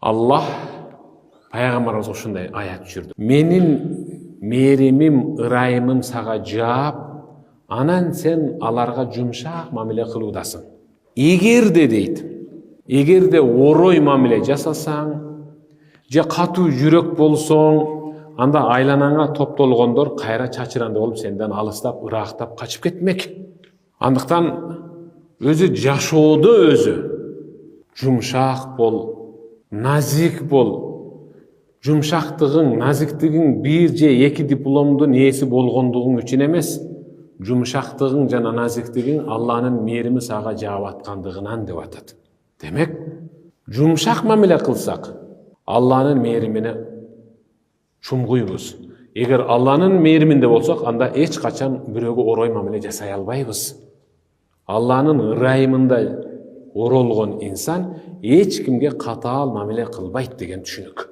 Allah Peygamberimiz ушундай аят түшүрдү. Менин мээримим, ырайымым сага жаап, анан сен аларга жумшак мамиле кылуудасың. Эгерде дейт, эгерде орой мамиле жасасаң, же катуу жүрөк болсоң, анда айланаңа топтолгондор кайра чачыранды болуп сенден алыстап, ырактап качып кетмек. Андыктан өзү жашоодо өзү жумшак бол, назик бол. Жумшактыгың, назиктигиң бир же эки дипломдун ээси болгондугуң үчүн эмес, жумшактыгың жана назиктигиң Алланын мээрими сага жаап аткандыгынан деп атат. Демек, жумшак мамиле кылсак, Алланын мээримине чумгуйбуз. Эгер Алланын мээриминде болсок, анда эч качан бирөөгө орой мамиле жасай албайбыз. Алланын ырайымында оролгон инсан эч кимге катаал мамиле кылбайт деген түшүнүк.